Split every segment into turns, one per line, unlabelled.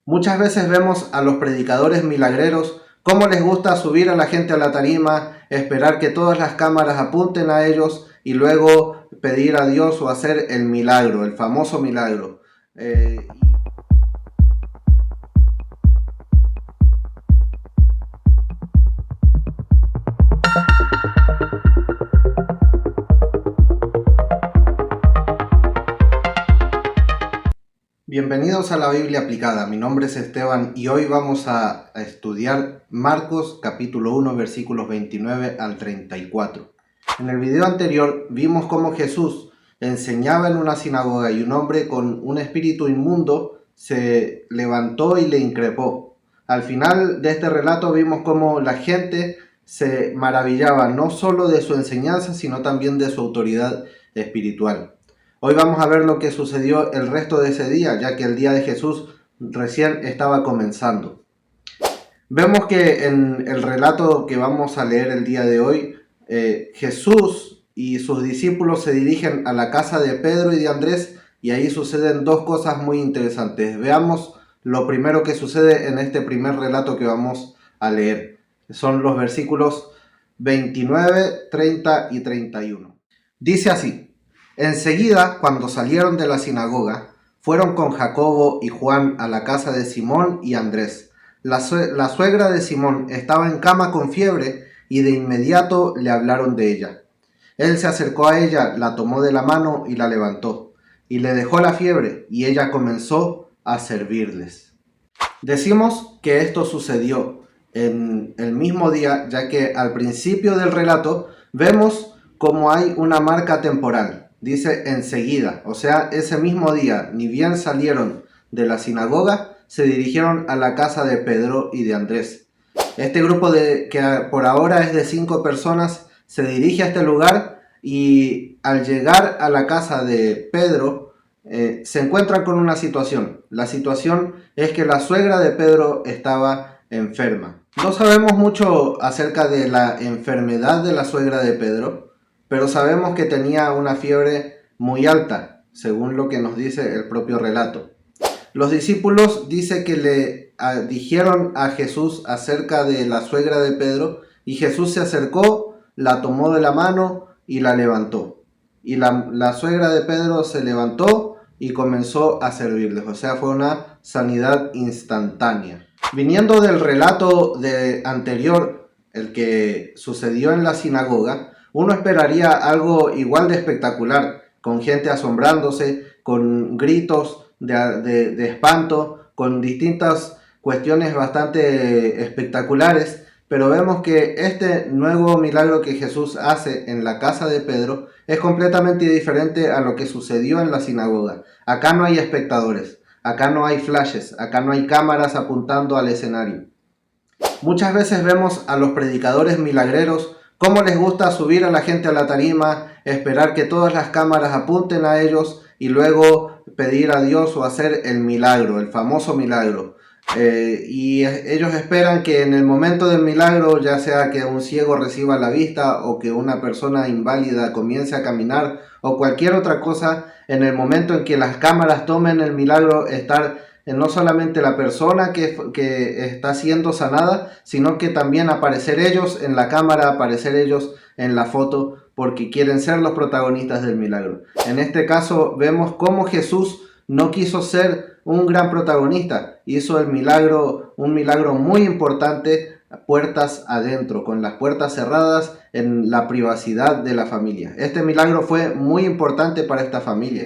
Muchas veces vemos a los predicadores milagreros cómo les gusta subir a la gente a la tarima, esperar que todas las cámaras apunten a ellos y luego pedir a Dios o hacer el milagro, el famoso milagro. Eh, Bienvenidos a la Biblia aplicada. Mi nombre es Esteban y hoy vamos a estudiar Marcos capítulo 1 versículos 29 al 34. En el video anterior vimos cómo Jesús enseñaba en una sinagoga y un hombre con un espíritu inmundo se levantó y le increpó. Al final de este relato vimos cómo la gente se maravillaba no solo de su enseñanza, sino también de su autoridad espiritual. Hoy vamos a ver lo que sucedió el resto de ese día, ya que el día de Jesús recién estaba comenzando. Vemos que en el relato que vamos a leer el día de hoy, Jesús y sus discípulos se dirigen a la casa de Pedro y de Andrés y ahí suceden dos cosas muy interesantes. Veamos lo primero que sucede en este primer relato que vamos a leer. Son los versículos 29, 30 y 31. Dice así: Enseguida, cuando salieron de la sinagoga, fueron con Jacobo y Juan a la casa de Simón y Andrés. La suegra de Simón estaba en cama con fiebre y de inmediato le hablaron de ella. Él se acercó a ella, la tomó de la mano y la levantó, y le dejó la fiebre, y ella comenzó a servirles. Decimos que esto sucedió en el mismo día, ya que al principio del relato vemos cómo hay una marca temporal. Dice enseguida, o sea, ese mismo día, ni bien salieron de la sinagoga, se dirigieron a la casa de Pedro y de Andrés. Este grupo que por ahora es de 5 personas se dirige a este lugar y al llegar a la casa de Pedro se encuentran con una situación. La situación es que la suegra de Pedro estaba enferma. No sabemos mucho acerca de la enfermedad de la suegra de Pedro, pero sabemos que tenía una fiebre muy alta, según lo que nos dice el propio relato. Los discípulos dice que le dijeron a Jesús acerca de la suegra de Pedro y Jesús se acercó, la tomó de la mano y la levantó. Y la suegra de Pedro se levantó y comenzó a servirles, o sea, fue una sanidad instantánea. Viniendo del relato anterior, el que sucedió en la sinagoga, uno esperaría algo igual de espectacular, con gente asombrándose, con gritos de espanto, con distintas cuestiones bastante espectaculares, pero vemos que este nuevo milagro que Jesús hace en la casa de Pedro es completamente diferente a lo que sucedió en la sinagoga. Acá no hay espectadores, acá no hay flashes, acá no hay cámaras apuntando al escenario. Muchas veces vemos a los predicadores milagreros cómo les gusta subir a la gente a la tarima, esperar que todas las cámaras apunten a ellos y luego pedir a Dios o hacer el milagro, el famoso milagro. Y ellos esperan que en el momento del milagro, ya sea que un ciego reciba la vista o que una persona inválida comience a caminar o cualquier otra cosa, en el momento en que las cámaras tomen el milagro, estar no solamente la persona que está siendo sanada, sino que también aparecer ellos en la cámara, aparecer ellos en la foto, porque quieren ser los protagonistas del milagro. En este caso vemos cómo Jesús no quiso ser un gran protagonista, hizo el milagro, un milagro muy importante, puertas adentro, con las puertas cerradas en la privacidad de la familia. Este milagro fue muy importante para esta familia.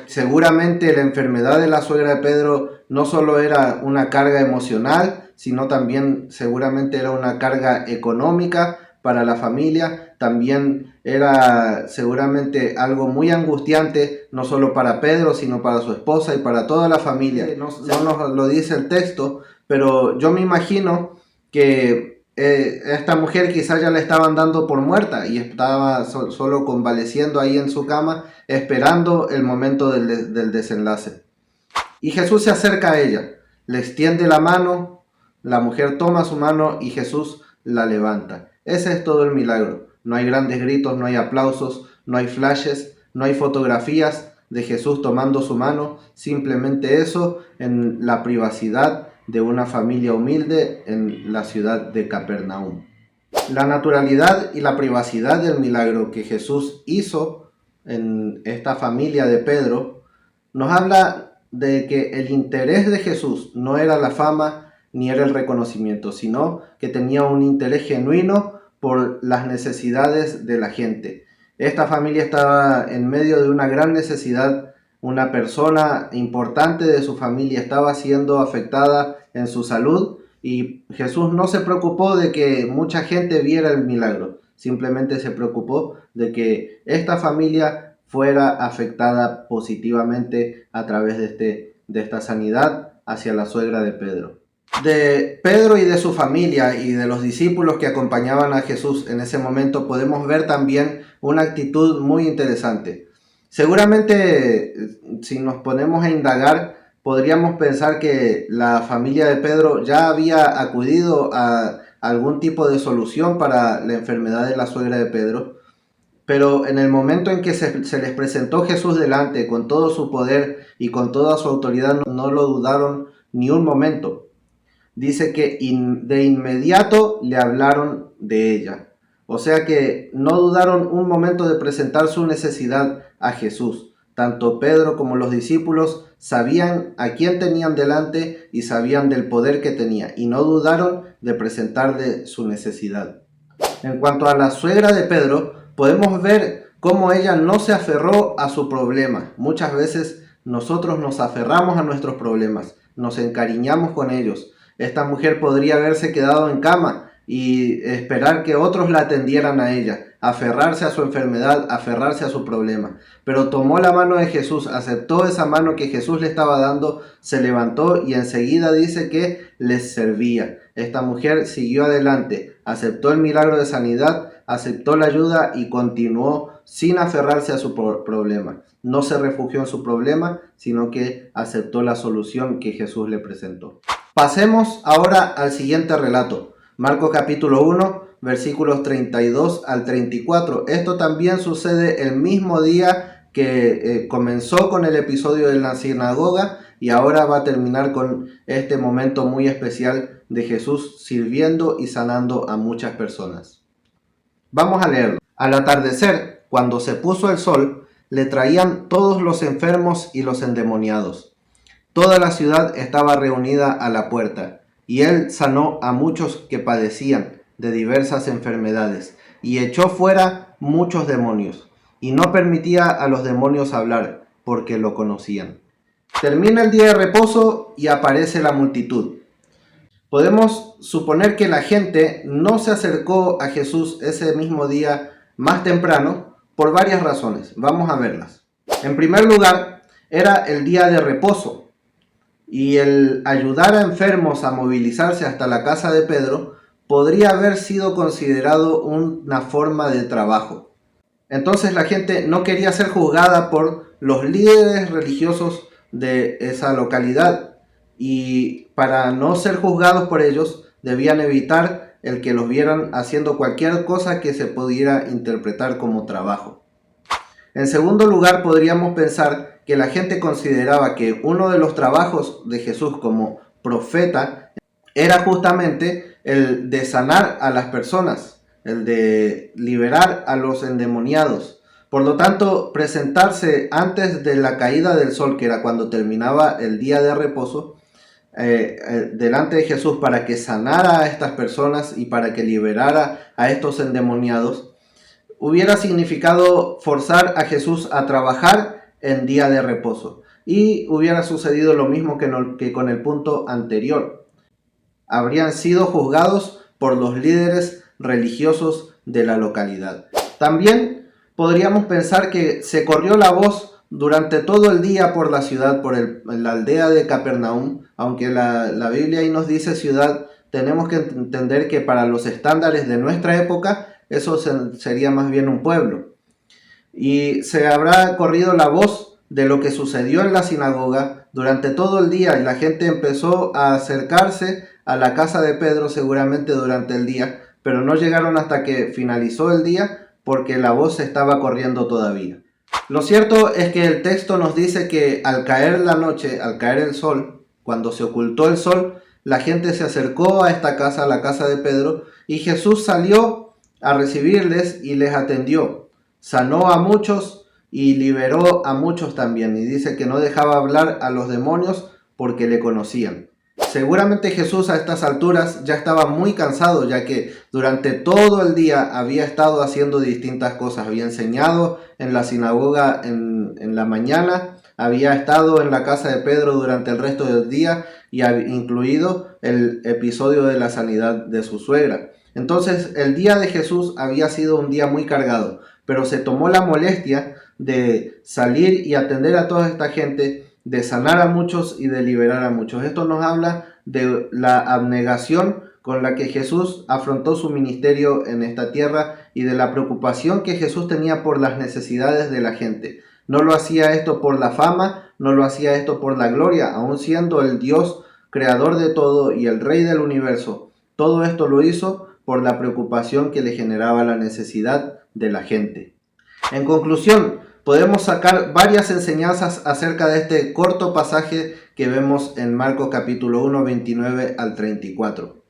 Seguramente la enfermedad de la suegra de Pedro no solo era una carga emocional, sino también seguramente era una carga económica para la familia, también era seguramente algo muy angustiante, no solo para Pedro, sino para su esposa y para toda la familia. No nos lo dice el texto, pero yo me imagino que esta mujer quizás ya la estaban dando por muerta y estaba solo convaleciendo ahí en su cama, esperando el momento del desenlace. Y Jesús se acerca a ella, le extiende la mano, la mujer toma su mano y Jesús la levanta. Ese es todo el milagro. No hay grandes gritos, no hay aplausos, no hay flashes, no hay fotografías, de Jesús tomando su mano, simplemente eso, en la privacidad de una familia humilde en la ciudad de Capernaum. La naturalidad y la privacidad del milagro que Jesús hizo en esta familia de Pedro nos habla de que el interés de Jesús no era la fama ni era el reconocimiento, sino que tenía un interés genuino por las necesidades de la gente. Esta familia estaba en medio de una gran necesidad. Una persona importante de su familia estaba siendo afectada en su salud y Jesús no se preocupó de que mucha gente viera el milagro, simplemente se preocupó de que esta familia fuera afectada positivamente a través de esta sanidad hacia la suegra de Pedro. De Pedro y de su familia y de los discípulos que acompañaban a Jesús en ese momento podemos ver también una actitud muy interesante. Seguramente, si nos ponemos a indagar, podríamos pensar que la familia de Pedro ya había acudido a algún tipo de solución para la enfermedad de la suegra de Pedro, pero en el momento en que se les presentó Jesús delante con todo su poder y con toda su autoridad, no lo dudaron ni un momento. Dice que de inmediato le hablaron de ella. O sea que no dudaron un momento de presentar su necesidad a Jesús. Tanto Pedro como los discípulos sabían a quién tenían delante y sabían del poder que tenía, y no dudaron de presentarle su necesidad. En cuanto a la suegra de Pedro, podemos ver cómo ella no se aferró a su problema. Muchas veces nosotros nos aferramos a nuestros problemas, nos encariñamos con ellos. Esta mujer podría haberse quedado en cama y esperar que otros la atendieran a ella, aferrarse a su enfermedad, aferrarse a su problema. Pero tomó la mano de Jesús, aceptó esa mano que Jesús le estaba dando, se levantó y enseguida dice que les servía. Esta mujer siguió adelante, aceptó el milagro de sanidad, aceptó la ayuda y continuó sin aferrarse a su problema. No se refugió en su problema, sino que aceptó la solución que Jesús le presentó. Pasemos ahora al siguiente relato, Marcos capítulo 1, versículos 32 al 34. Esto también sucede el mismo día que comenzó con el episodio de la sinagoga y ahora va a terminar con este momento muy especial de Jesús sirviendo y sanando a muchas personas. Vamos a leerlo. Al atardecer, cuando se puso el sol, le traían todos los enfermos y los endemoniados. Toda la ciudad estaba reunida a la puerta, y él sanó a muchos que padecían de diversas enfermedades, y echó fuera muchos demonios, y no permitía a los demonios hablar, porque lo conocían. Termina el día de reposo y aparece la multitud. Podemos suponer que la gente no se acercó a Jesús ese mismo día más temprano por varias razones. Vamos a verlas. En primer lugar, era el día de reposo. Y el ayudar a enfermos a movilizarse hasta la casa de Pedro podría haber sido considerado una forma de trabajo. Entonces la gente no quería ser juzgada por los líderes religiosos de esa localidad y para no ser juzgados por ellos debían evitar el que los vieran haciendo cualquier cosa que se pudiera interpretar como trabajo. En segundo lugar, podríamos pensar que la gente consideraba que uno de los trabajos de Jesús como profeta era justamente el de sanar a las personas, el de liberar a los endemoniados. Por lo tanto, presentarse antes de la caída del sol, que era cuando terminaba el día de reposo, delante de Jesús para que sanara a estas personas y para que liberara a estos endemoniados, hubiera significado forzar a Jesús a trabajar en día de reposo. Y hubiera sucedido lo mismo que con el punto anterior. Habrían sido juzgados por los líderes religiosos de la localidad. También podríamos pensar que se corrió la voz durante todo el día por la ciudad, por la aldea de Capernaum. Aunque la Biblia ahí nos dice ciudad, tenemos que entender que para los estándares de nuestra época, eso sería más bien un pueblo. Y se habrá corrido la voz de lo que sucedió en la sinagoga durante todo el día y la gente empezó a acercarse a la casa de Pedro seguramente durante el día, pero no llegaron hasta que finalizó el día porque la voz se estaba corriendo todavía. Lo cierto es que el texto nos dice que al caer la noche, al caer el sol, cuando se ocultó el sol, la gente se acercó a esta casa, a la casa de Pedro, y Jesús salió a recibirles y les atendió. Sanó a muchos y liberó a muchos también. Y dice que no dejaba hablar a los demonios porque le conocían. Seguramente Jesús a estas alturas ya estaba muy cansado, ya que durante todo el día había estado haciendo distintas cosas. Había enseñado en la sinagoga en la mañana, había estado en la casa de Pedro durante el resto del día y incluido el episodio de la sanidad de su suegra. Entonces el día de Jesús había sido un día muy cargado, pero se tomó la molestia de salir y atender a toda esta gente, de sanar a muchos y de liberar a muchos. Esto nos habla de la abnegación con la que Jesús afrontó su ministerio en esta tierra y de la preocupación que Jesús tenía por las necesidades de la gente. No lo hacía esto por la fama, no lo hacía esto por la gloria, aun siendo el Dios creador de todo y el Rey del universo. Todo esto lo hizo por la preocupación que le generaba la necesidad de la gente. En conclusión, podemos sacar varias enseñanzas acerca de este corto pasaje que vemos en Marcos capítulo 1, 29 al 34.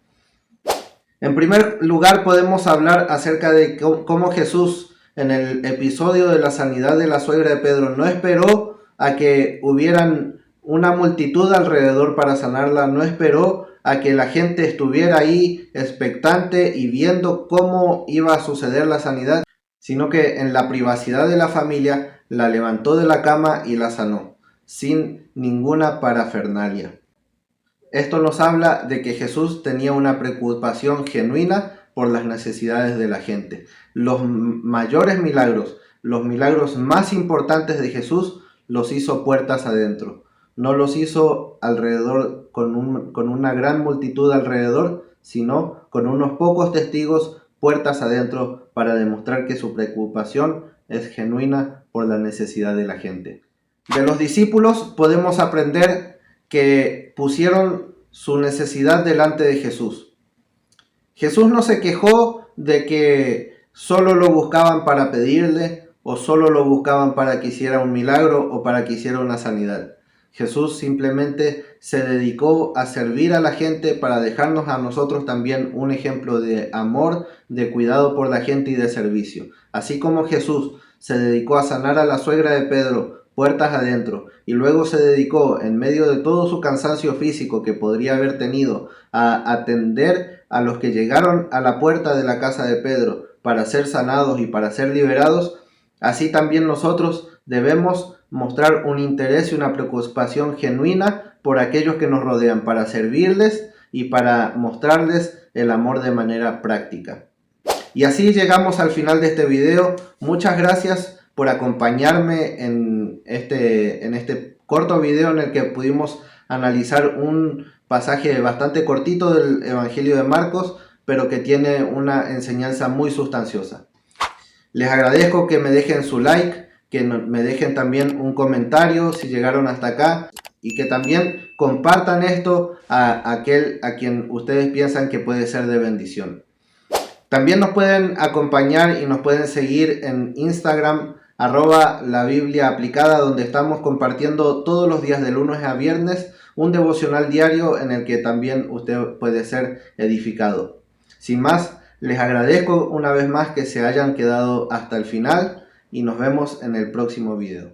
En primer lugar, podemos hablar acerca de cómo Jesús, en el episodio de la sanidad de la suegra de Pedro, no esperó a que hubieran una multitud alrededor para sanarla, no esperó a que la gente estuviera ahí expectante y viendo cómo iba a suceder la sanidad, sino que en la privacidad de la familia la levantó de la cama y la sanó, sin ninguna parafernalia. Esto nos habla de que Jesús tenía una preocupación genuina por las necesidades de la gente. Los mayores milagros, los milagros más importantes de Jesús, los hizo puertas adentro. No los hizo alrededor con una gran multitud alrededor, sino con unos pocos testigos puertas adentro para demostrar que su preocupación es genuina por la necesidad de la gente. De los discípulos podemos aprender que pusieron su necesidad delante de Jesús. Jesús no se quejó de que solo lo buscaban para pedirle o solo lo buscaban para que hiciera un milagro o para que hiciera una sanidad. Jesús simplemente se dedicó a servir a la gente para dejarnos a nosotros también un ejemplo de amor, de cuidado por la gente y de servicio. Así como Jesús se dedicó a sanar a la suegra de Pedro puertas adentro y luego se dedicó en medio de todo su cansancio físico que podría haber tenido a atender a los que llegaron a la puerta de la casa de Pedro para ser sanados y para ser liberados, así también nosotros debemos mostrar un interés y una preocupación genuina por aquellos que nos rodean, para servirles y para mostrarles el amor de manera práctica. Y así llegamos al final de este video. Muchas gracias por acompañarme en este corto video en el que pudimos analizar un pasaje bastante cortito del Evangelio de Marcos, pero que tiene una enseñanza muy sustanciosa. Les agradezco que me dejen su like, que me dejen también un comentario si llegaron hasta acá y que también compartan esto a quien ustedes piensan que puede ser de bendición. También nos pueden acompañar y nos pueden seguir en Instagram, @labibliaaplicada, donde estamos compartiendo todos los días de lunes a viernes un devocional diario en el que también usted puede ser edificado. Sin más, les agradezco una vez más que se hayan quedado hasta el final y nos vemos en el próximo video.